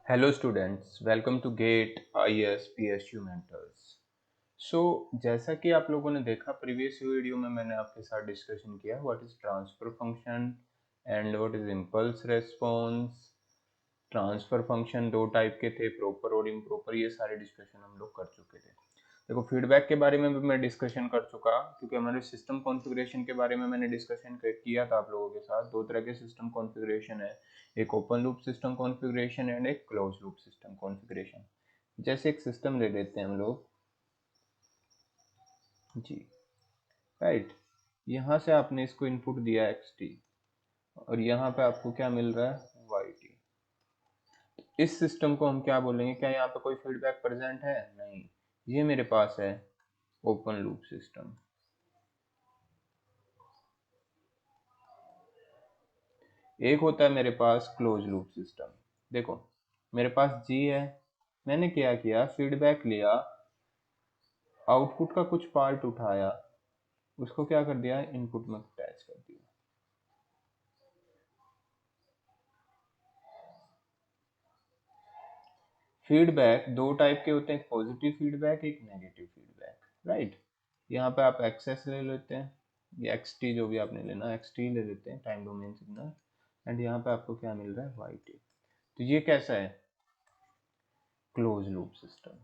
Hello students, welcome to GATE IAS PSU mentors. So जैसा कि आप लोगों ने देखा प्रीवियस वीडियो में मैंने आपके साथ डिस्कशन किया what is transfer function and what is impulse response. Transfer function दो टाइप के थे, प्रॉपर और इम्प्रॉपर, ये सारे डिस्कशन हम लोग कर चुके थे। देखो, फीडबैक के बारे में भी मैं डिस्कशन कर चुका, क्योंकि हमारे सिस्टम कॉन्फ़िगरेशन के बारे में मैंने डिस्कशन किया था आप लोगों के साथ। दो तरह के सिस्टम कॉन्फ़िगरेशन है, एक open loop system configuration and एक क्लोज लूप सिस्टम कॉन्फ़िगरेशन। जैसे एक सिस्टम ले लेते हैं हम लोग जी, राइट। यहाँ से आपने इसको इनपुट दिया xt और यहाँ पे आपको क्या मिल रहा है yt। इस सिस्टम को हम क्या बोलेंगे? क्या यहाँ पे कोई फीडबैक प्रेजेंट है? नहीं, ये मेरे पास है ओपन लूप सिस्टम। एक होता है मेरे पास क्लोज लूप सिस्टम। देखो, मेरे पास जी है, मैंने क्या किया, फीडबैक लिया, आउटपुट का कुछ पार्ट उठाया, उसको क्या कर दिया, इनपुट में अटैच कर दिया। फीडबैक दो टाइप के होते हैं, एक पॉजिटिव फीडबैक, एक नेगेटिव फीडबैक, राइट। यहाँ पे आप एक्सेस ले लेते हैं या एक्सटी, जो भी आपने लेना, एक्सटी ले लेते हैं, टाइम डोमेन सिग्नल। एंड यहाँ पे आपको क्या मिल रहा है, वाई। तो ये कैसा है, क्लोज लूप सिस्टम।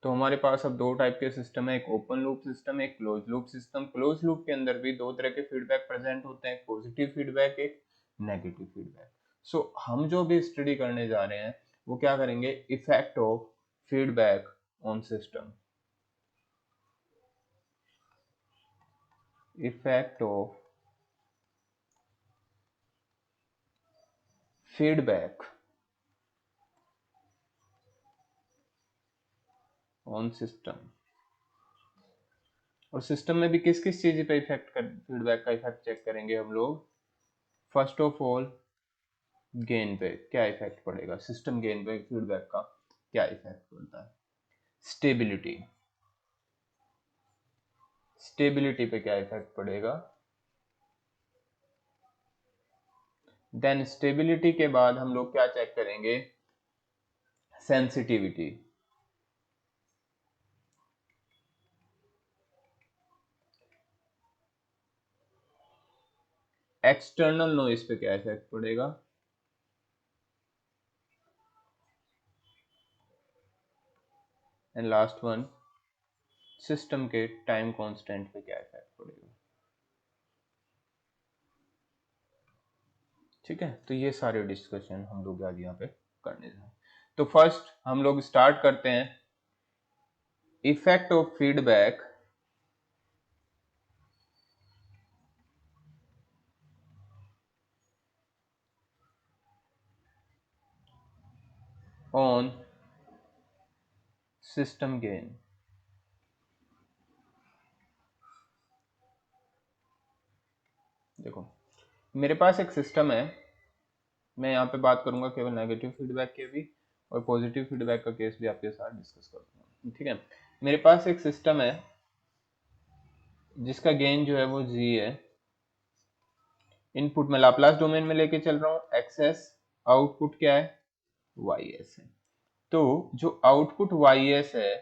तो हमारे पास अब दो टाइप के सिस्टम है, एक ओपन लूप सिस्टम, एक close loop system. Close loop के अंदर भी दो तरह के फीडबैक प्रेजेंट होते हैं, पॉजिटिव फीडबैक, एक नेगेटिव फीडबैक। सो हम जो भी स्टडी करने जा रहे हैं वो क्या करेंगे, effect of feedback on system. Effect of feedback on system. और सिस्टम में भी किस किस चीज पे इफेक्ट कर, फीडबैक का इफेक्ट चेक करेंगे हम लोग। फर्स्ट ऑफ ऑल, गेन पे क्या इफेक्ट पड़ेगा, सिस्टम गेन पे फीडबैक का क्या इफेक्ट पड़ता है। स्टेबिलिटी, स्टेबिलिटी पे क्या इफेक्ट पड़ेगा। देन स्टेबिलिटी के बाद हम लोग क्या चेक करेंगे, सेंसिटिविटी। एक्सटर्नल नॉइस पे क्या इफेक्ट पड़ेगा। एंड लास्ट वन, सिस्टम के टाइम कांस्टेंट पे क्या इफेक्ट पड़ेगा। ठीक है, तो ये सारे डिस्कशन हम लोग आज यहाँ पे करने जाए। तो फर्स्ट हम लोग स्टार्ट करते हैं, effect of feedback on system gain. देखो, मेरे पास एक सिस्टम है, मैं यहाँ पे बात करूंगा केवल नेगेटिव फीडबैक के भी, और पॉजिटिव फीडबैक का केस भी आपके साथ डिस्कस करूंगा। ठीक है, मेरे पास एक सिस्टम है जिसका गेन जो है वो जी है। इनपुट में लाप्लास डोमेन में लेके चल रहा हूँ, एक्सेस, आउटपुट क्या है, वाई एस है। तो जो आउटपुट वाई एस है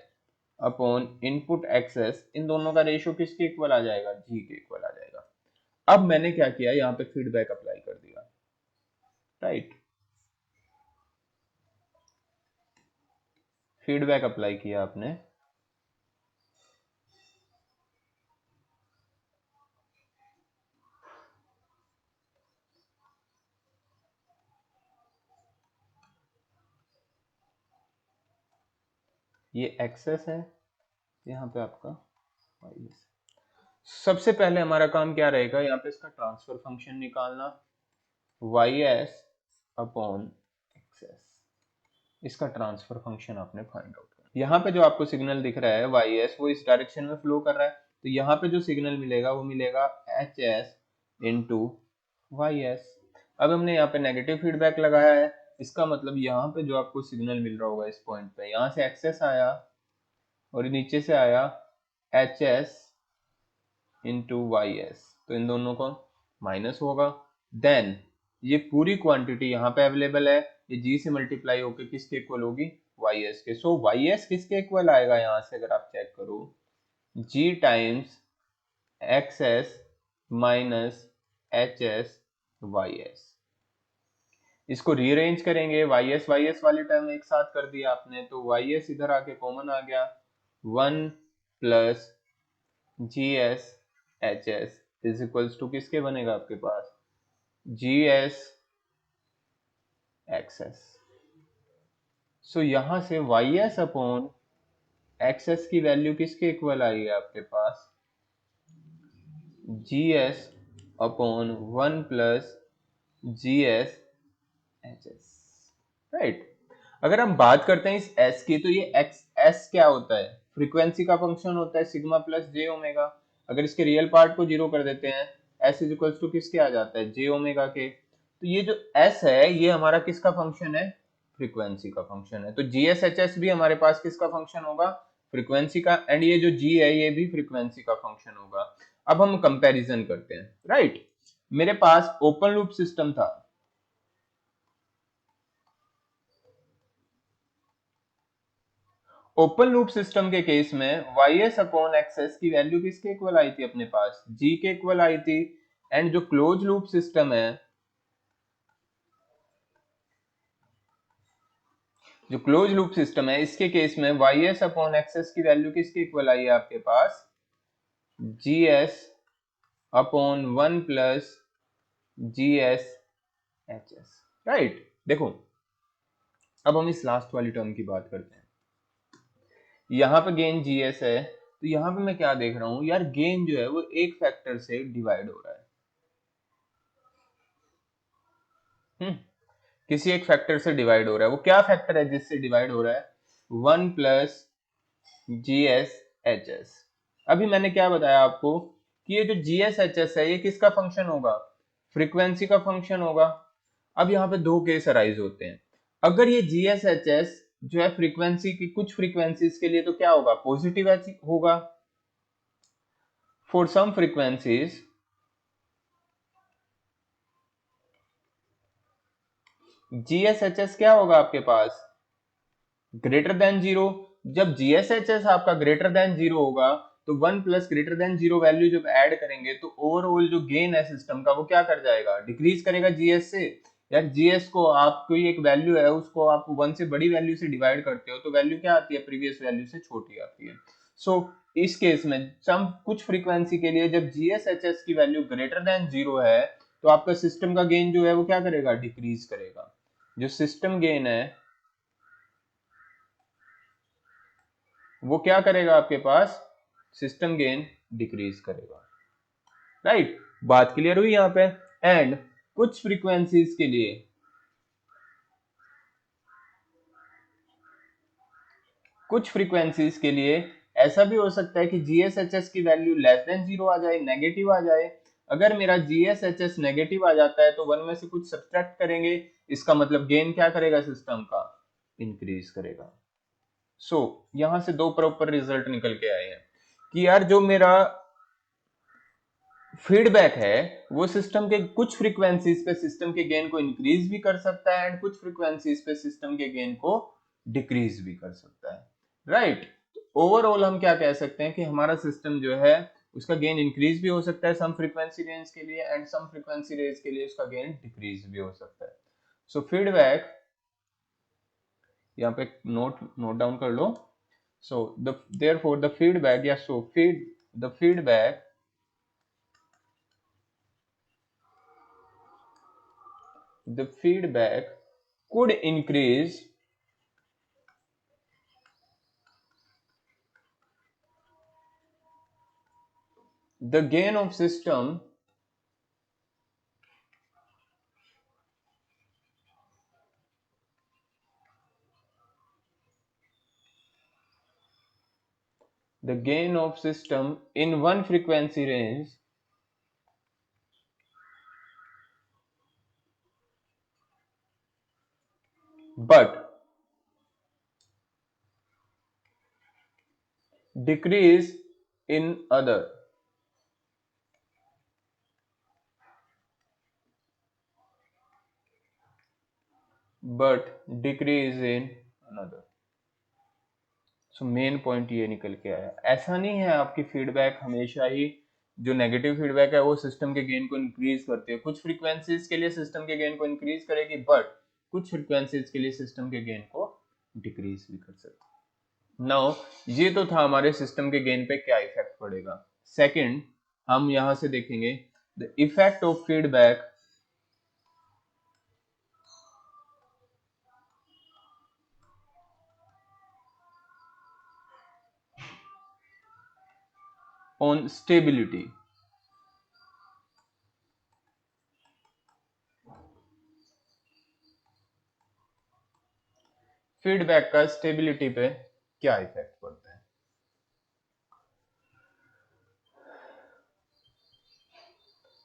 अपॉन इनपुट एक्सेस, इन दोनों का रेशियो किसके इक्वल आ जाएगा, जी के इक्वल आ जाएगा। अब मैंने क्या किया, यहाँ पे फीडबैक अप्लाई कर दिया, राइट। फीडबैक अप्लाई किया आपने, ये एक्सेस है, यहाँ पे आपका वाई एस। सबसे पहले हमारा काम क्या रहेगा, यहाँ पे इसका ट्रांसफर फंक्शन निकालना, वाई एस अपॉन एक्सेस, इसका ट्रांसफर फंक्शन आपने फाइंड आउट करना। यहाँ पे जो आपको सिग्नल दिख रहा है वाई एस, वो इस डायरेक्शन में फ्लो कर रहा है, तो यहाँ पे जो सिग्नल मिलेगा वो मिलेगा H S into Y S. अब हमने यहाँ पे नेगेटिव फीडबैक लगाया है, इसका मतलब यहाँ पे जो आपको सिग्नल मिल रहा होगा इस पॉइंट पे, यहाँ से एक्सेस आया और नीचे से आया H S into Y S. तो इन दोनों को माइनस होगा। देन ये पूरी क्वांटिटी यहाँ पे अवेलेबल है, ये g से मल्टीप्लाई होकर किसके इक्वल होगी, ys के। सो ys किसके इक्वल आएगा यहाँ से अगर आप चेक करो, g times xs minus hs ys। इसको रीअरेंज करेंगे, ys वाली टर्म एक साथ कर दिया आपने, तो ys इधर आके कॉमन आ गया, 1 plus G S H S is equals to किसके बनेगा आपके पास, G S X S. So यहां से Y S upon X S की वैल्यू किसके इक्वल आई है आपके पास, G S upon 1 plus G S H S, right. अगर हम बात करते हैं इस s की, तो ये एक्स एस क्या होता है, फ्रीक्वेंसी का फंक्शन होता है, सिग्मा प्लस जे ओमेगा। अगर इसके रियल पार्ट को जीरो कर देते हैं, s इज इक्वल्स टू किसके आ जाता है, जे ओमेगा के। तो ये जो s है ये हमारा किसका फंक्शन है, फ्रीक्वेंसी का फंक्शन है। तो जी एस एच एस भी हमारे पास किसका फंक्शन होगा, फ्रीक्वेंसी का, एंड ये जो g है ये भी फ्रीक्वेंसी का फंक्शन होगा। अब हम कंपैरिजन करते हैं, राइट। मेरे पास ओपन लूप सिस्टम था, ओपन लूप सिस्टम के केस में ys अपॉन एक्स की वैल्यू किसके इक्वल आई थी अपने पास, g के इक्वल आई थी। एंड जो क्लोज लूप सिस्टम है, जो क्लोज लूप सिस्टम है इसके केस में ys अपॉन एक्स की वैल्यू किसके इक्वल आई है आपके पास, gs upon 1 plus G S H S, right. देखो अब हम इस लास्ट वाली टर्म की बात करते हैं। यहाँ पे गेन जीएस है, तो यहाँ पे मैं क्या देख रहा हूँ यार, गेन जो है वो एक फैक्टर से डिवाइड हो रहा है। किसी एक फैक्टर से डिवाइड हो रहा है, वो क्या फैक्टर है जिससे डिवाइड हो रहा है, 1 plus G S H S. अभी मैंने क्या बताया आपको कि ये जो जी एस एच एस है ये किसका फंक्शन होगा, फ्रीक्वेंसी का फंक्शन होगा। अब यहाँ पे दो केस अराइज होते हैं। अगर ये जी एस एच एस जो है फ्रीक्वेंसी की, कुछ फ्रीक्वेंसीज के लिए तो क्या होगा, पॉजिटिव होगा। For some frequencies G S H S क्या होगा आपके पास, ग्रेटर देन जीरो। जब जी एस एच एस आपका ग्रेटर देन जीरो होगा, तो 1 plus greater than zero value जब ऐड करेंगे तो ओवरऑल जो गेन है सिस्टम का वो क्या कर जाएगा, डिक्रीज करेगा जीएस से। यार जीएस को आप कोई एक वैल्यू है उसको आप 1 से बड़ी वैल्यू से डिवाइड करते हो तो वैल्यू क्या आती है, प्रीवियस वैल्यू से छोटी आती है। सो इस केस में सम कुछ फ्रीक्वेंसी के लिए जब जीएस एच एस की वैल्यू ग्रेटर देन जीरो है, तो आपका सिस्टम का गेन जो है वो क्या करेगा, डिक्रीज करेगा। जो सिस्टम गेन है वो क्या करेगा आपके पास, सिस्टम गेन डिक्रीज करेगा, राइट। बात क्लियर हुई यहाँ पे। एंड कुछ फ्रीक्वेंसीज के लिए, कुछ फ्रीक्वेंसीज के लिए ऐसा भी हो सकता है कि जीएसएचएस की वैल्यू लेस देन जीरो आ जाए, नेगेटिव आ जाए। अगर मेरा जीएसएचएस नेगेटिव आ जाता है तो वन में से कुछ सब्ट्रैक्ट करेंगे, इसका मतलब गेन क्या करेगा सिस्टम का, इंक्रीज करेगा। सो यहां से दो प्रॉपर रिजल्ट निकल के आए हैं कि यार जो मेरा फीडबैक है वो सिस्टम के कुछ फ्रीक्वेंसीज पे सिस्टम के गेन को इंक्रीज भी कर सकता है, एंड कुछ फ्रीक्वेंसीज पे सिस्टम के गेन को डिक्रीज भी कर सकता है, राइट। ओवरऑल हम क्या कह सकते हैं कि हमारा सिस्टम जो है उसका गेन इंक्रीज भी हो सकता है सम फ्रीक्वेंसी रेंज के लिए, एंड सम फ्रीक्वेंसी रेंज के लिए उसका गेन डिक्रीज भी हो सकता है। सो फीडबैक यहाँ पे नोट नोट डाउन कर लो। So the therefore the feedback, या so feed the feedback, the feedback could increase the gain of system the gain of system in one frequency range but decrease in other, but decrease in another. So main point ये निकल के आया, ऐसा नहीं है आपकी feedback हमेशा ही जो नेगेटिव फीडबैक है वो सिस्टम के गेन को इंक्रीज करती है। कुछ फ्रीक्वेंसीज के लिए सिस्टम के गेन को इंक्रीज करेगी, बट कुछ फ्रीक्वेंसीज के लिए सिस्टम के गेन को डिक्रीज भी कर सकती है। नाउ ये तो था हमारे सिस्टम के गेन पे क्या इफेक्ट पड़ेगा। सेकंड, हम यहां से देखेंगे the effect of feedback on stability. Feedback का स्टेबिलिटी पे क्या इफेक्ट पड़ता है।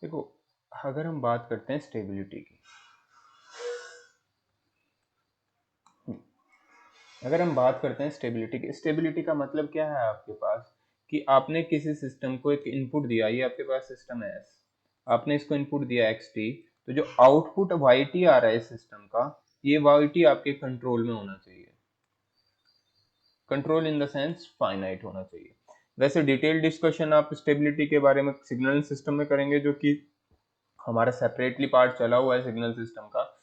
देखो, अगर हम बात करते हैं स्टेबिलिटी की, अगर हम बात करते हैं स्टेबिलिटी की, स्टेबिलिटी का मतलब क्या है आपके पास कि आपने किसी सिस्टम को एक इनपुट दिया, ये आपके पास सिस्टम है एस, आपने इसको इनपुट दिया एक्स टी, तो जो आउटपुट वाई टी आ रहा है सिस्टम का, ये वाई टी आपके कंट्रोल में होना चाहिए। Control in the sense finite होना चाहिए। वैसे डिटेल डिस्कशन आप स्टेबिलिटी के बारे में सिग्नल सिस्टम में करेंगे, जो कि हमारा सेपरेटली पार्ट चला हुआ है सिग्नल सिस्टम का।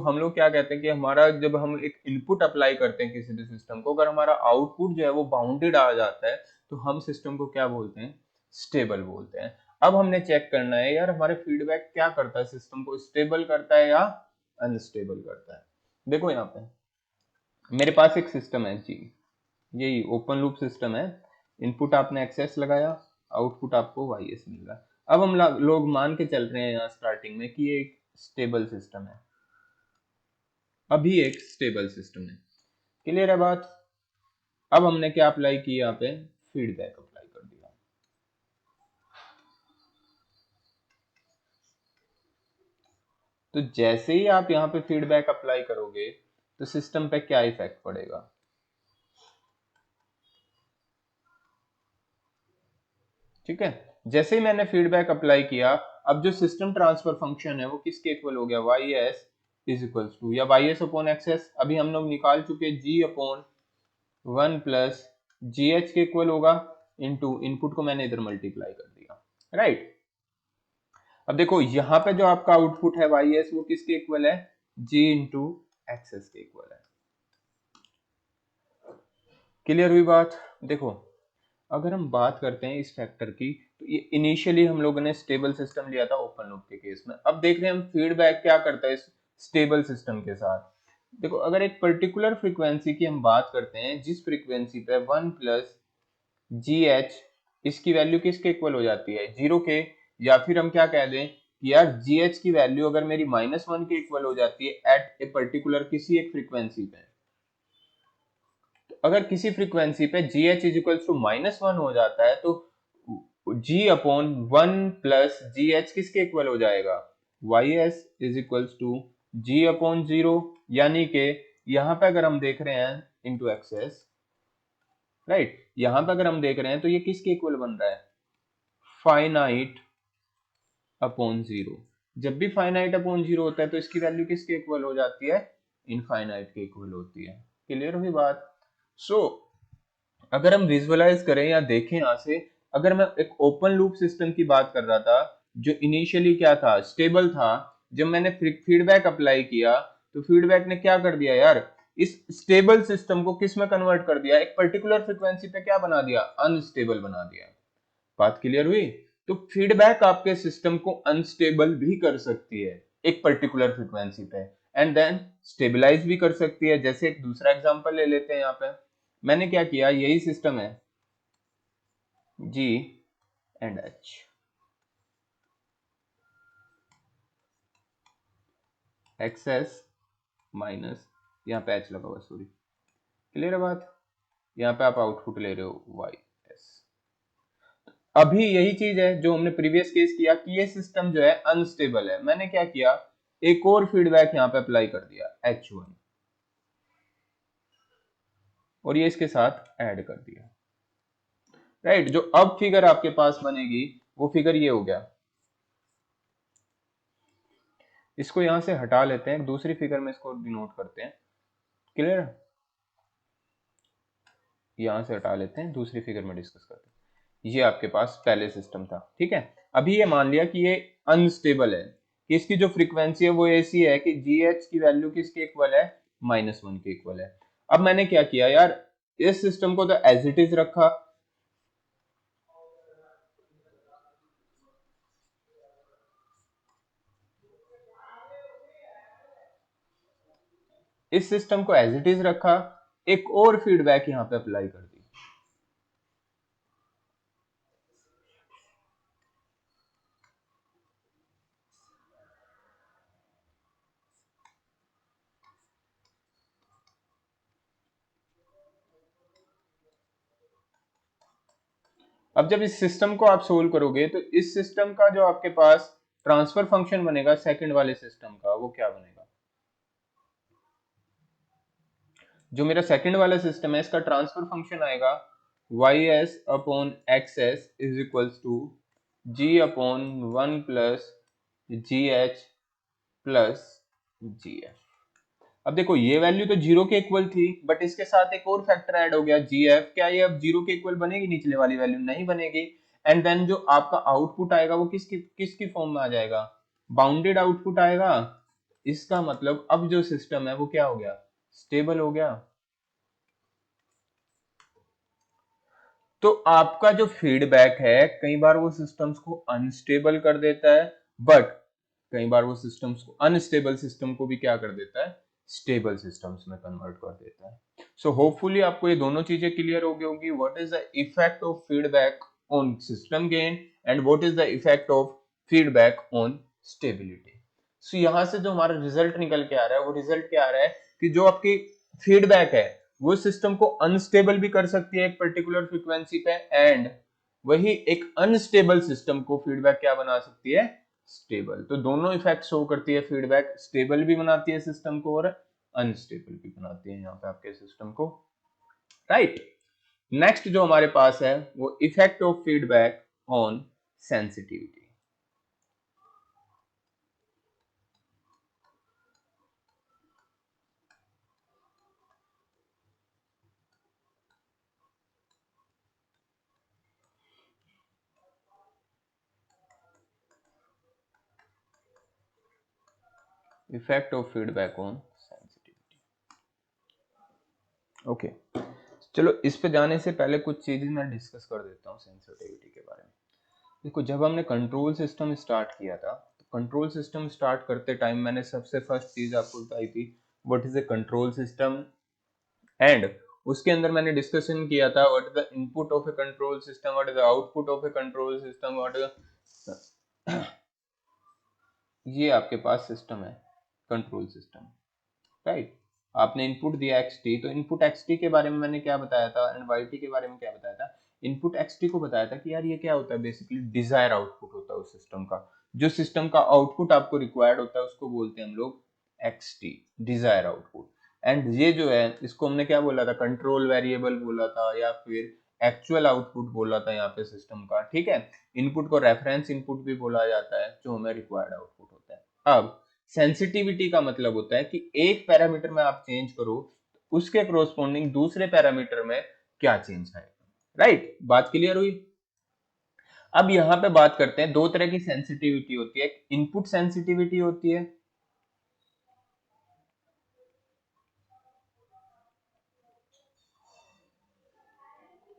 हम लोग क्या कहते हैं कि हमारा जब हम एक इनपुट अप्लाई करते हैं किसी भी सिस्टम को, अगर हमारा आउटपुट जो है वो बाउंडेड आ जाता है, तो हम सिस्टम को क्या बोलते हैं, स्टेबल बोलते हैं। अब हमने चेक करना है यार हमारे फीडबैक क्या करता है, सिस्टम को स्टेबल करता है या अनस्टेबल करता है। देखो यहाँ पे मेरे पास एक सिस्टम है जी, यही ओपन लूप सिस्टम है। इनपुट आपने एक्सेस लगाया, आउटपुट आपको वाई एस मिल रहा है। अब हम लोग मान के चल रहे हैं यहाँ स्टार्टिंग में कि ये एक स्टेबल सिस्टम है, अभी एक स्टेबल सिस्टम है। क्लियर है बात। अब हमने क्या अप्लाई किया, यहाँ पे फीडबैक अप्लाई कर दिया। तो जैसे ही आप यहाँ पे फीडबैक अप्लाई करोगे तो सिस्टम पे क्या इफेक्ट पड़ेगा। ठीक है, जैसे ही मैंने फीडबैक अप्लाई किया, अब जो सिस्टम ट्रांसफर फंक्शन है वो किसके इक्वल हो गया, Y S is equals to, या Y S upon X S अभी हम लोग निकाल चुके, G upon 1 plus G H के इक्वल होगा, इनटू इनपुट को मैंने इधर मल्टीप्लाई कर दिया, राइट। अब देखो यहाँ पे जो आपका आउटपुट है वाई एस वो किसके इक्वल है, जी इंटू एक्स एस के इक्वल है। क्लियर हुई बात। देखो अगर हम बात करते हैं इस फैक्टर की, तो ये इनिशियली हम लोगों ने स्टेबल सिस्टम लिया था ओपन लूप के केस में। अब देख रहे हैं हम फीडबैक क्या करता है इस स्टेबल सिस्टम के साथ। देखो अगर एक पर्टिकुलर फ्रीक्वेंसी की हम बात करते हैं, जिस फ्रीक्वेंसी पे 1 प्लस जी एच, इसकी वैल्यू किसके इक्वल हो जाती है, 0 के, या फिर हम क्या कह दें कि यार जी एच की वैल्यू अगर मेरी -1 के इक्वल हो जाती है एट ए पर्टिकुलर किसी एक फ्रीक्वेंसी पे, अगर किसी फ्रीक्वेंसी पे G H is equal to -1 हो जाता है, तो G upon 1 plus G H किसके इक्वल हो जाएगा, Y S is equal to G upon 0। यानी कि यहाँ पे अगर हम देख रहे हैं इंटू एक्सेस, राइट, यहाँ पे अगर हम देख रहे हैं तो ये किसके इक्वल बन रहा है, फाइनाइट अपॉन 0। जब भी फाइनाइट अपॉन 0 होता है तो इसकी वैल्यू किसके इक्वल हो जाती है, इनफाइनाइट के इक्वल होती है। क्लियर हुई बात। सो अगर हम विजुअलाइज करें या देखें यहाँ से, अगर मैं एक ओपन लूप सिस्टम की बात कर रहा था जो इनिशियली क्या था, स्टेबल था, जब मैंने फीडबैक अप्लाई किया तो फीडबैक ने क्या कर दिया यार, इस स्टेबल सिस्टम को किस में कन्वर्ट कर दिया, एक पर्टिकुलर फ्रीक्वेंसी पे क्या बना दिया, अनस्टेबल बना दिया। बात क्लियर हुई। तो फीडबैक आपके सिस्टम को अनस्टेबल भी कर सकती है एक पर्टिकुलर फ्रीक्वेंसी पे, एंड देन स्टेबलाइज भी कर सकती है। जैसे एक दूसरा एग्जांपल ले लेते हैं, यहाँ पे मैंने क्या किया, यही सिस्टम है जी एंड एच, एक्सेस माइनस, यहाँ पे एच लगा हुआ, सॉरी। क्लियर है बात। यहाँ पे आप आउटपुट ले रहे हो वाई एस। अभी यही चीज है जो हमने प्रीवियस केस किया कि ये सिस्टम जो है अनस्टेबल है, मैंने क्या किया, एक और फीडबैक यहाँ पे अप्लाई कर दिया H1, और ये इसके साथ ऐड कर दिया, राइट। जो अब फिगर आपके पास बनेगी वो फिगर ये हो गया। इसको यहाँ से हटा लेते हैं, दूसरी फिगर में इसको डिनोट करते हैं। क्लियर? यहाँ से हटा लेते हैं, दूसरी फिगर में डिस्कस करते हैं। ये आपके पास पहले सिस्टम था, ठीक है। अभी ये मान लिया कि ये अनस्टेबल है, कि इसकी जो फ्रीक्वेंसी है वो ऐसी है कि जी एच की वैल्यू किसके इक्वल है, -1 के इक्वल है। अब मैंने क्या किया यार, इस सिस्टम को तो एज इट इज रखा, इस सिस्टम को एज इट इज रखा, एक और फीडबैक यहाँ पे अप्लाई कर दी। अब जब इस सिस्टम को आप सोल्व करोगे तो इस सिस्टम का जो आपके पास ट्रांसफर फंक्शन बनेगा सेकंड वाले सिस्टम का, वो क्या बनेगा? जो मेरा सेकंड वाला सिस्टम है इसका ट्रांसफर फंक्शन आएगा Y S upon X S is equals to G upon 1 plus G H plus G F. अब देखो ये वैल्यू तो जीरो के इक्वल थी, बट इसके साथ एक और फैक्टर ऐड हो गया जी एफ। क्या ये अब जीरो के इक्वल बनेगी निचले वाली वैल्यू? नहीं बनेगी। एंड देन जो आपका आउटपुट आएगा वो किसकी किसकी फॉर्म में आ जाएगा? बाउंडेड आउटपुट आएगा। इसका मतलब अब जो सिस्टम है वो क्या हो गया? स्टेबल हो गया। तो आपका जो फीडबैक है कई बार वो सिस्टम्स को अनस्टेबल कर देता है, बट कई बार वो सिस्टम्स को अनस्टेबल सिस्टम को भी क्या कर देता है? स्टेबल सिस्टम्स में कन्वर्ट कर देता है। सो होपफुली आपको ये दोनों चीजें क्लियर हो गई होंगी, what is the effect of feedback on system gain and what is the effect of feedback on stability. So यहां से जो हमारा रिजल्ट निकल के आ रहा है वो रिजल्ट क्या आ रहा है कि जो आपकी फीडबैक है वो सिस्टम को अनस्टेबल भी कर सकती है एक पर्टिकुलर फ्रीक्वेंसी पे, एंड वही एक अनस्टेबल सिस्टम को फीडबैक क्या बना सकती है? स्टेबल। तो दोनों इफेक्ट शो करती है फीडबैक, स्टेबल भी बनाती है सिस्टम को और अनस्टेबल भी बनाती है यहाँ पे आपके सिस्टम को, राइट। नेक्स्ट जो हमारे पास है वो effect of feedback on sensitivity. Effect of feedback on sensitivity. Okay, चलो इस पे जाने से पहले कुछ चीजें मैं डिस्कस कर देता हूँ सेंसिटिविटी के बारे में। देखो जब हमने कंट्रोल सिस्टम स्टार्ट किया था, तो कंट्रोल सिस्टम स्टार्ट करते टाइम मैंने सबसे फर्स्ट चीज आपको बताई थी what is a control system, and उसके अंदर मैंने डिस्कशन किया था what is the input of A control system, what is the output of A control system, what is ये आपके पास सिस्टम है कंट्रोल सिस्टम, राइट। आपने इनपुट दिया xt, तो इनपुट xt के बारे में मैंने क्या बताया था एंड yt के बारे में क्या बताया था? इनपुट xt को बताया था कि यार ये क्या होता है, बेसिकली डिजायर आउटपुट होता है उस सिस्टम का। जो सिस्टम का आउटपुट आपको रिक्वायर्ड होता है उसको बोलते हैं हम लोग xt, डिजायर आउटपुट। एंड ये जो है इसको हमने क्या बोला था? कंट्रोल वेरिएबल बोला था या फिर एक्चुअल आउटपुट बोला था यहाँ पे सिस्टम का, ठीक है। इनपुट को रेफरेंस इनपुट भी बोला जाता है जो हमें रिक्वायर्ड आउटपुट होता है। अब सेंसिटिविटी का मतलब होता है कि एक पैरामीटर में आप चेंज करो तो उसके कोरोस्पोंडिंग दूसरे पैरामीटर में क्या चेंज आएगा, राइट। बात क्लियर हुई? अब यहां पे बात करते हैं, दो तरह की सेंसिटिविटी होती है, एक इनपुट सेंसिटिविटी होती है,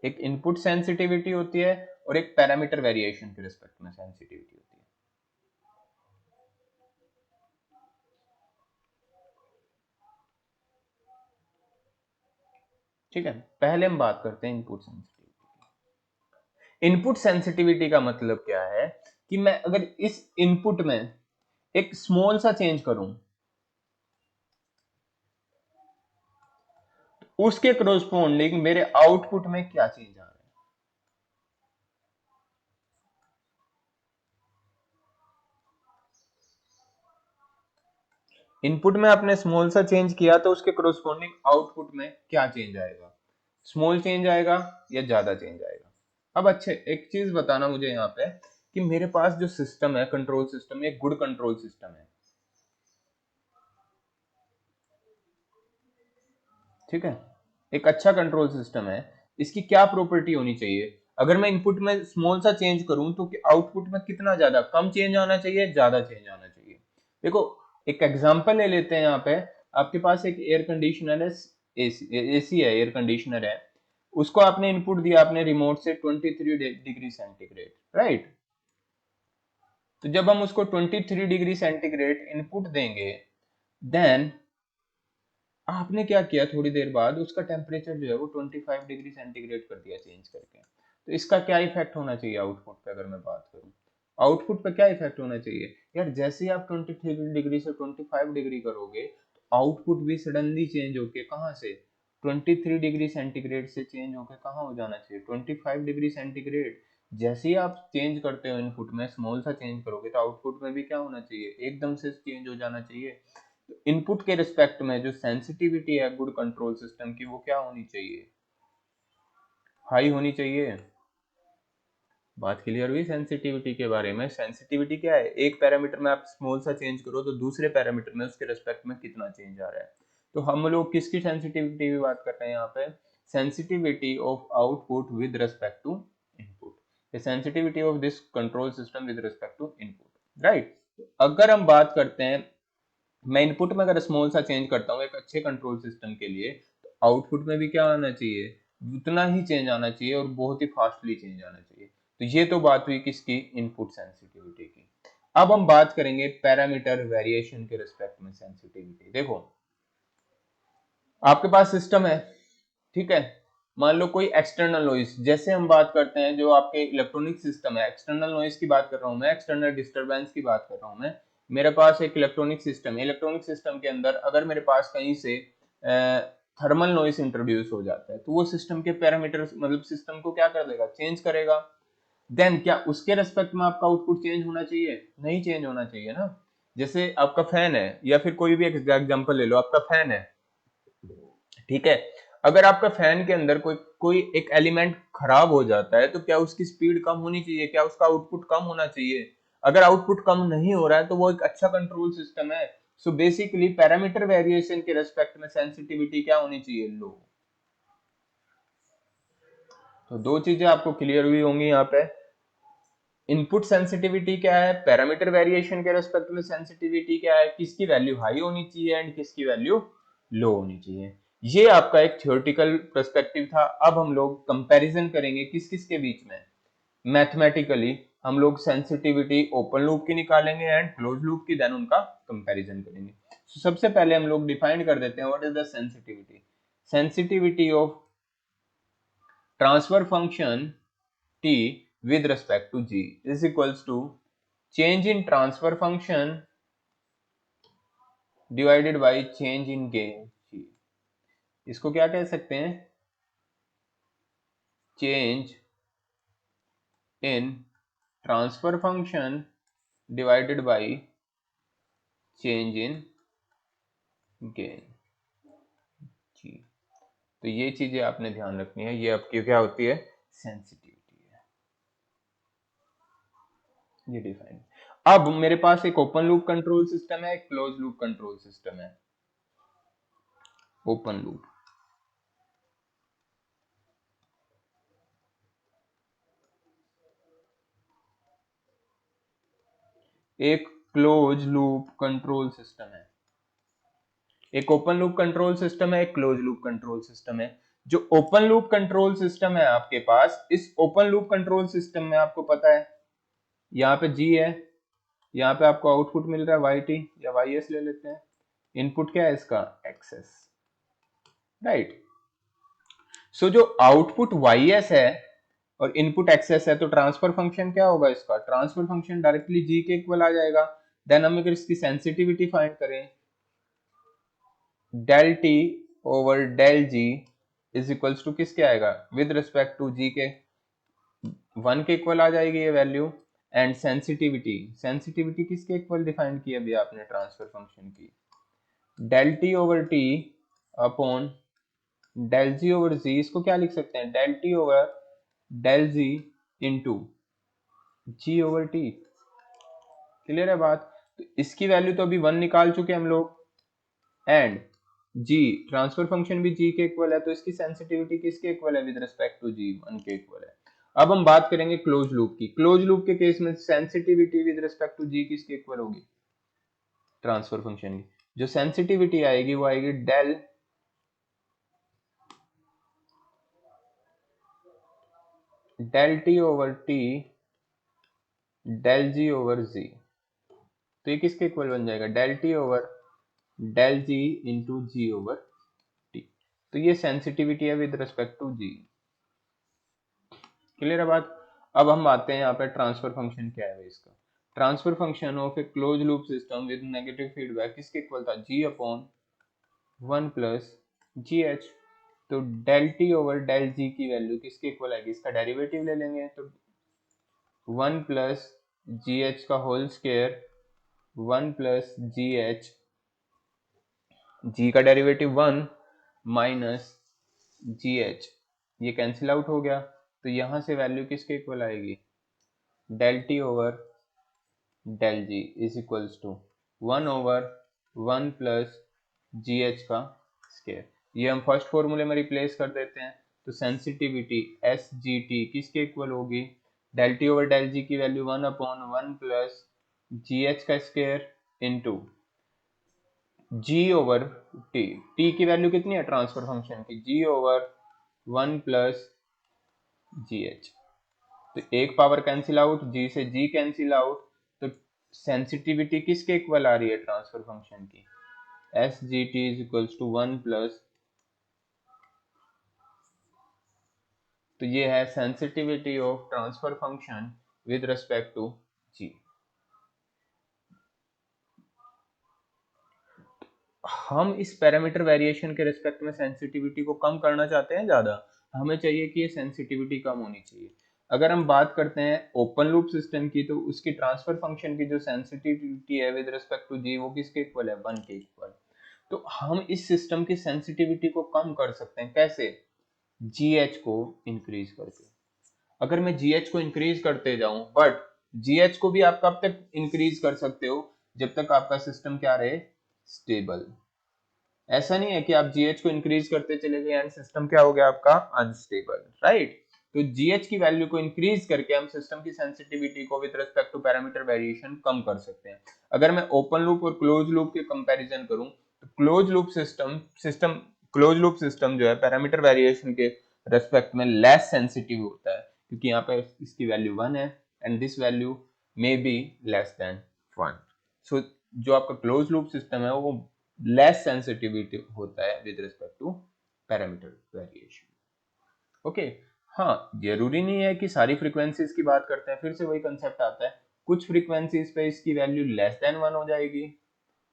एक इनपुट सेंसिटिविटी होती है और एक पैरामीटर वेरिएशन के रिस्पेक्ट में सेंसिटिविटी होती है। ठीक है, पहले हम बात करते हैं इनपुट सेंसिटिविटी। इनपुट सेंसिटिविटी का मतलब क्या है कि मैं अगर इस इनपुट में एक स्मॉल सा चेंज करूं, उसके कोरोस्पोंडिंग मेरे आउटपुट में क्या चेंज आ रहा है। इनपुट में आपने स्मॉल सा चेंज किया तो उसके कोरोस्पोंडिंग आउटपुट में क्या चेंज आएगा? स्मॉल चेंज आएगा या ज्यादा चेंज आएगा? अब अच्छे एक चीज बताना मुझे यहाँ पे कि मेरे पास जो सिस्टम है कंट्रोल सिस्टम, एक गुड कंट्रोल सिस्टम है, ठीक है, एक अच्छा कंट्रोल सिस्टम है। इसकी क्या प्रॉपर्टी होनी चाहिए? अगर मैं इनपुट में स्मॉल सा चेंज करूं तो आउटपुट में कितना ज्यादा, कम चेंज आना चाहिए, ज्यादा चेंज आना चाहिए? देखो, एक एग्जांपल ले लेते हैं। यहाँ पे आपके पास एक एयर कंडीशनर है, एसी है, एयर कंडीशनर है। उसको आपने इनपुट दिया आपने रिमोट से 23 डिग्री सेंटीग्रेड, राइट? तो जब हम उसको 23 डिग्री सेंटीग्रेड इनपुट देंगे, देन आपने क्या किया, थोड़ी देर बाद उसका टेम्परेचर जो है वो 25 डिग्री सेंटीग्रेड कर दिया चेंज करके। तो इसका क्या इफेक्ट होना चाहिए आउटपुट पे? अगर मैं बात करूं आउटपुट पे क्या इफेक्ट होना चाहिए यार, जैसे ही आप 23 डिग्री से 25 डिग्री करोगे तो आउटपुट भी सडनली चेंज होके कहाँ से, 23 डिग्री सेंटीग्रेड से चेंज होके कहाँ हो जाना चाहिए, 25 डिग्री सेंटीग्रेड। जैसे ही आप चेंज करते हो इनपुट में, स्मॉल सा चेंज करोगे तो आउटपुट में भी क्या होना चाहिए, एकदम से चेंज हो जाना चाहिए। इनपुट के रिस्पेक्ट में जो सेंसिटिविटी है गुड कंट्रोल सिस्टम की, वो क्या होनी चाहिए, हाई होनी चाहिए। बात क्लियर हुई सेंसिटिविटी के बारे में? सेंसिटिविटी क्या है, एक पैरामीटर में आप स्मॉल सा चेंज करो तो दूसरे पैरामीटर में उसके रिस्पेक्ट में कितना चेंज आ रहा है। तो हम लोग किसकी सेंसिटिविटी की बात कर रहे हैं यहाँ पे, sensitivity of output with respect to input, sensitivity of this control system with respect to input, right? अगर हम बात करते हैं, मैं इनपुट में अगर स्मॉल सा चेंज करता हूँ एक अच्छे कंट्रोल सिस्टम के लिए, तो आउटपुट में भी क्या आना चाहिए, उतना ही चेंज आना चाहिए और बहुत ही फास्टली चेंज आना चाहिए। तो ये तो बात हुई किसकी, इनपुट सेंसिटिविटी की। अब हम बात करेंगे पैरामीटर वेरिएशन के रिस्पेक्ट में सेंसिटिविटी। देखो, आपके पास सिस्टम है, ठीक है, मान लो कोई एक्सटर्नल नॉइस, जैसे हम बात करते हैं जो आपके इलेक्ट्रॉनिक सिस्टम है, एक्सटर्नल नॉइस की बात कर रहा हूं मैं, एक्सटर्नल डिस्टरबेंस की बात कर रहा हूं मैं। मेरे पास एक इलेक्ट्रॉनिक सिस्टम है, इलेक्ट्रॉनिक सिस्टम के अंदर अगर मेरे पास कहीं से थर्मल नॉइस इंट्रोड्यूस हो जाता है तो वो सिस्टम के पैरामीटर, मतलब सिस्टम को क्या कर देगा, चेंज करेगा। देन क्या उसके रेस्पेक्ट में आपका आउटपुट चेंज होना चाहिए? नहीं चेंज होना चाहिए ना। जैसे आपका फैन है, या फिर कोई भी एग्जांपल ले लो, आपका फैन है, ठीक है, अगर आपका फैन के अंदर कोई कोई एक एलिमेंट खराब हो जाता है तो क्या उसकी स्पीड कम होनी चाहिए, क्या उसका आउटपुट कम होना चाहिए? अगर आउटपुट कम नहीं हो रहा है तो वो एक अच्छा कंट्रोल सिस्टम है। सो बेसिकली पैरामीटर वेरिएशन के रेस्पेक्ट में सेंसिटिविटी क्या होनी चाहिए, लो। तो दो चीजें आपको क्लियर हुई होंगी यहाँ पे, इनपुट सेंसिटिविटी क्या है, पैरामीटर वेरिएशन के रेस्पेक्ट में सेंसिटिविटी क्या है, किसकी वैल्यू हाई होनी चाहिए एंड किसकी वैल्यू लो होनी चाहिए। ये आपका एक थ्योरेटिकल पर्सपेक्टिव था। अब हम लोग कंपैरिजन करेंगे किस किस के बीच में, मैथमेटिकली हम लोग सेंसिटिविटी ओपन लूप की निकालेंगे एंड क्लोज लूप की, देन उनका कंपैरिजन करेंगे। सबसे पहले हम लोग डिफाइन कर देते हैं what is the sensitivity. Sensitivity of transfer function t with respect to g is equals to change in transfer function divided by change in gain g। इसको क्या कह सकते हैं, change in transfer function divided by change in gain g। तो ये चीजें आपने ध्यान रखनी है, ये आपकी क्या होती है, सेंसिटिविटी है, ये डिफाइन। अब मेरे पास एक ओपन लूप कंट्रोल सिस्टम है, एक क्लोज लूप कंट्रोल सिस्टम है। ओपन लूप, एक क्लोज लूप कंट्रोल सिस्टम है। एक ओपन लूप कंट्रोल सिस्टम है, एक क्लोज लूप कंट्रोल सिस्टम है। जो ओपन लूप कंट्रोल सिस्टम है आपके पास, इस ओपन लूप कंट्रोल सिस्टम में आपको पता है यहाँ पे जी है, यहाँ पे आपको आउटपुट मिल रहा है वाई टी या वाई एस ले लेते हैं, इनपुट क्या है इसका, एक्सेस, राइट? सो जो आउटपुट वाई एस है और इनपुट एक्सेस है, तो ट्रांसफर फंक्शन क्या होगा इसका, ट्रांसफर फंक्शन डायरेक्टली जी के इक्वल आ जाएगा। देन हम अगर इसकी सेंसिटिविटी फाइंड करें, del T over del G is equals to किसके आएगा, विद रिस्पेक्ट टू जी के 1 के इक्वल आ जाएगी ये वैल्यू। एंड सेंसिटिविटी, सेंसिटिविटी किसके इक्वल डिफाइन की अभी आपने, ट्रांसफर फंक्शन की, del T over T upon del G over G. इसको क्या लिख सकते हैं, del T over del G into G over T. Clear है बात? तो इसकी वैल्यू तो अभी 1 निकाल चुके हम लोग, एंड जी, ट्रांसफर फंक्शन भी जी के इक्वल है, तो इसकी सेंसिटिविटी किसके इक्वल है? विद रिस्पेक्ट टू जी, 1 के इक्वल है। अब हम बात करेंगे क्लोज लूप की। क्लोज लूप के केस में सेंसिटिविटी विद रिस्पेक्ट टू जी किसके इक्वल होगी? ट्रांसफर फंक्शन की जो सेंसिटिविटी आएगी वो आएगी del T over T del G over G. तो ये किसके इक्वल बन जाएगा? Del T over del G into G over T. तो ये सेंसिटिविटी है with respect to G. Clear है बात? अब हम आते हैं यहाँ पे ट्रांसफर फंक्शन क्या है इसका। Transfer function of A close loop system with negative feedback किसके इक्वल था? जी अपॉन 1 प्लस जी एच। तो del T over del G की वैल्यू किसके इक्वल आएगी? इसका डेरिवेटिव ले लेंगे तो 1 प्लस जी एच का whole square 1 plus G H, G का डेरिवेटिव 1 माइनस जी एच, ये कैंसिल आउट हो गया। तो यहां से वैल्यू किसके इक्वल आएगी? Del T over del G is equals to 1 over 1 plus G H का स्क्वायर। ये हम फर्स्ट फॉर्मूले में रिप्लेस कर देते हैं। तो सेंसिटिविटी एस जी टी किसके इक्वल होगी? Del T over del G की value 1 upon 1 plus G H का square into G over T. T की वैल्यू कितनी है ट्रांसफर फंक्शन की? G over 1 plus G H. तो एक पावर कैंसिल आउट, जी से जी कैंसिल आउट। तो सेंसिटिविटी किसके इक्वल आ रही है ट्रांसफर फंक्शन की? S G T is equals to 1 plus. तो ये है sensitivity of transfer function with respect to G. हम इस पैरामीटर वेरिएशन के रिस्पेक्ट में सेंसिटिविटी को कम करना चाहते हैं ज्यादा, हमें चाहिए कि ये सेंसिटिविटी कम होनी चाहिए। अगर हम बात करते हैं ओपन लूप सिस्टम की, तो उसकी ट्रांसफर फंक्शन की जो सेंसिटिविटी है विद रिस्पेक्ट टू जी वो किसके इक्वल है? 1 के इक्वल। तो हम इस सिस्टम की सेंसिटिविटी को कम कर सकते हैं कैसे? जीएच को इंक्रीज करके। अगर मैं जीएच को इंक्रीज करते जाऊं, बट जीएच को भी आप कब तक इंक्रीज कर सकते हो? जब तक आपका सिस्टम क्या रहे? स्टेबल। ऐसा नहीं है कि आप जीएच को इंक्रीज करते चले गए एंड सिस्टम क्या हो गया आपका? Unstable, right? तो जीएच की वैल्यू को इंक्रीज करके हम सिस्टम की सेंसिटिविटी को with respect to parameter variation कम कर सकते हैं। अगर मैं ओपन लूप और क्लोज लूप के कंपैरिजन करूं, तो close loop system close loop system जो है पैरामीटर वेरिएशन के रेस्पेक्ट में लेस सेंसिटिव होता है, क्योंकि यहाँ पे इसकी वैल्यू 1 है and this value may be less than 1। सो जो आपका क्लोज लूप सिस्टम है वो लेस सेंसिटिविटी होता है with respect to parameter variation. Okay. हाँ, जरूरी नहीं है कि सारी फ्रीक्वेंसीज की बात करते हैं, फिर से वही कंसेप्ट आता है। कुछ फ्रीक्वेंसीज पे इसकी वैल्यू लेस देन 1 हो जाएगी,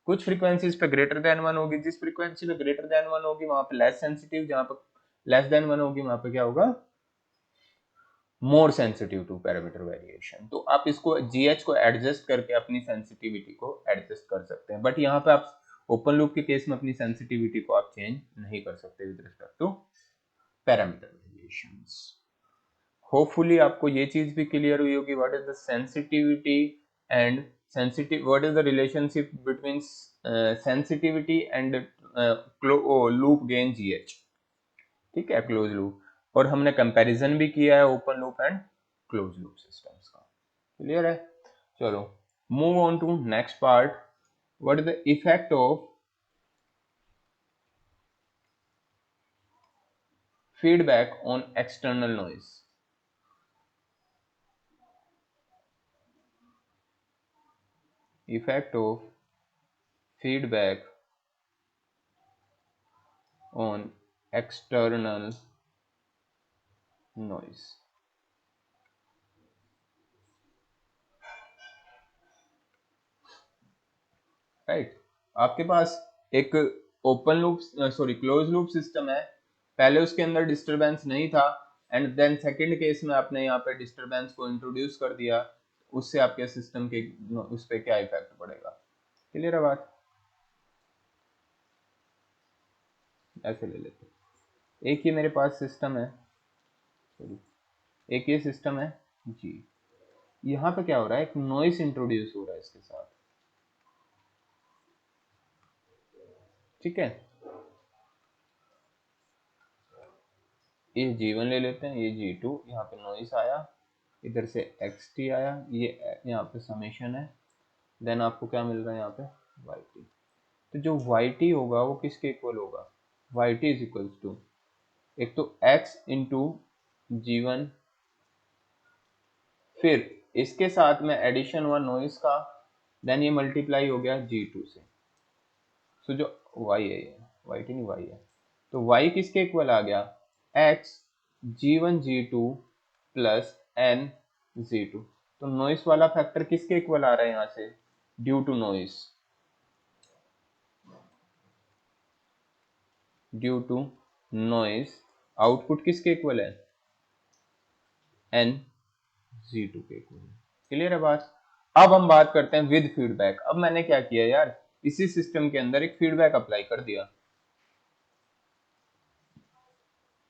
कुछ फ्रीक्वेंसीज पे ग्रेटर देन 1 होगी। जिस फ्रीक्वेंसी पे ग्रेटर देन 1 होगी वहां पे लेस सेंसिटिव, जहां पे लेस देन 1 होगी वहां पे क्या होगा? More sensitive to parameter variation. तो आप इसको जीएच को एडजस्ट करके अपनी सेंसिटिविटी को एडजस्ट कर सकते हैं, बट यहाँ पे आप ओपन लूप के केस में अपनी सेंसिटिविटी को आप चेंज नहीं कर सकते with respect to parameter variations. Hopefully आपको ये चीज भी क्लियर हुई होगी what is the sensitivity and sensitive, what is the relationship between sensitivity and loop gain GH. ठीक है, क्लोज लूप। और हमने कंपैरिजन भी किया है open loop and close loop systems का। क्लियर है? चलो move on to next part. What is the effect of feedback on external noise? Effect of feedback on external noise. Right, आपके पास एक open loop sorry close loop system है, पहले उसके अंदर डिस्टरबेंस नहीं था एंड देन सेकंड केस में आपने यहाँ पे डिस्टरबेंस को इंट्रोड्यूस कर दिया, उससे आपके सिस्टम के उस पर क्या इफेक्ट पड़ेगा? क्लियर है बात? ऐसे ले लेते हैं। एक ये मेरे पास सिस्टम है, सॉरी, एक ये सिस्टम है जी। यहाँ पे क्या हो रहा है? एक नॉइस इंट्रोड्यूस हो रहा है इसके साथ। ठीक है, ये G1 ले लेते हैं, ये G2, यहाँ पे नॉइस आया, इधर से XT आया, ये यहाँ पे समेशन है, देन आपको क्या मिल रहा है यहाँ पे YT। तो जो YT होगा वो किसके इक्वल होगा, YT इज इक्वल्स टू एक तो X इंटू G1, फिर इसके साथ में एडिशन हुआ नॉइस का, देन ये मल्टीप्लाई हो गया G2 से। सो जो Y है, ये YT नहीं Y है, तो Y किसके इक्वल आ गया, X G1 G2 plus N G2। तो नॉइस वाला फैक्टर किसके इक्वल आ रहा है यहाँ से, due to noise, due to noise output किसके इक्वल है, N G2 के इक्वल है। क्लियर है बात। अब हम बात करते हैं विद फीडबैक। अब मैंने क्या किया यार, इसी सिस्टम के अंदर एक फीडबैक अप्लाई कर दिया,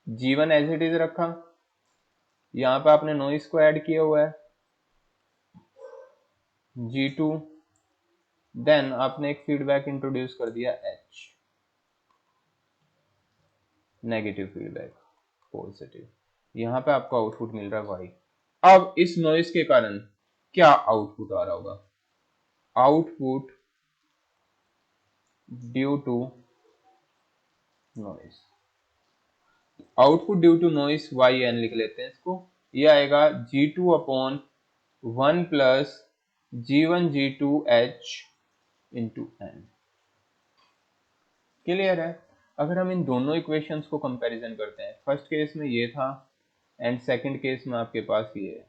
G1 एज इट इज रखा, यहाँ पे आपने नॉइस को ऐड किया हुआ है G2, देन आपने एक फीडबैक इंट्रोड्यूस कर दिया H, नेगेटिव फीडबैक, पॉजिटिव, यहाँ पे आपको आउटपुट मिल रहा है Y। अब इस नॉइस के कारण क्या आउटपुट आ रहा होगा, output due to noise, output due to noise YN लिख लेते हैं इसको, ये आएगा G2 upon 1 plus G1 G2 H into N। Clear है। अगर हम इन दोनों इक्वेशंस को कंपैरिजन करते हैं, फर्स्ट केस में ये था एंड सेकंड केस में आपके पास ये है,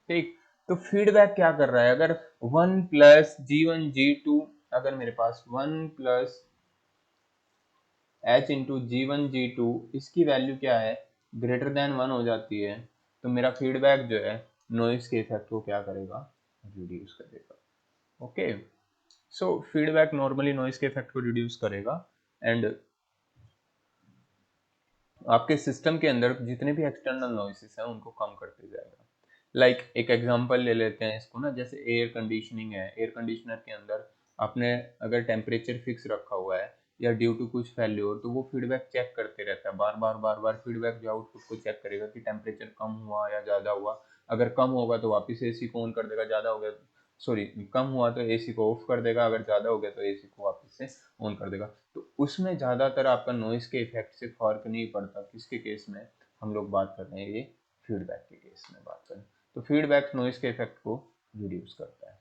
ठीक। तो फीडबैक क्या कर रहा है, अगर 1 प्लस G1 G2, अगर मेरे पास 1 plus H into G1 G2 इसकी वैल्यू क्या है, ग्रेटर देन 1 हो जाती है, तो मेरा फीडबैक जो है नॉइस के इफेक्ट को क्या करेगा, रिड्यूस करेगा। ओके, सो फीडबैक नॉर्मली नॉइस के इफेक्ट को रिड्यूस करेगा एंड आपके सिस्टम के अंदर जितने भी एक्सटर्नल नॉइसेस हैं उनको कम करते जाएगा। लाइक एक एग्जांपल ले लेते हैं इसको ना, जैसे एयर कंडीशनिंग है, एयर कंडीशनर के अंदर आपने अगर टेम्परेचर फिक्स रखा हुआ है या ड्यू टू कुछ फेल्योर, तो वो फीडबैक चेक करते रहता है, बार बार फीडबैक जो आउटपुट को चेक करेगा कि टेम्परेचर कम हुआ या ज़्यादा हुआ। अगर कम होगा तो वापस एसी को ऑन कर देगा, ज़्यादा हो गया सॉरी कम हुआ तो एसी को ऑफ कर देगा, अगर ज़्यादा हो गया तो एसी को वापस से ऑन कर देगा। तो उसमें ज़्यादातर आपका नॉइस के इफेक्ट से फर्क नहीं पड़ता, किसके केस में हम लोग बात कर रहे हैं, ये फीडबैक के केस में बात करें तो फीडबैक नॉइस के इफेक्ट को रिड्यूस करता है।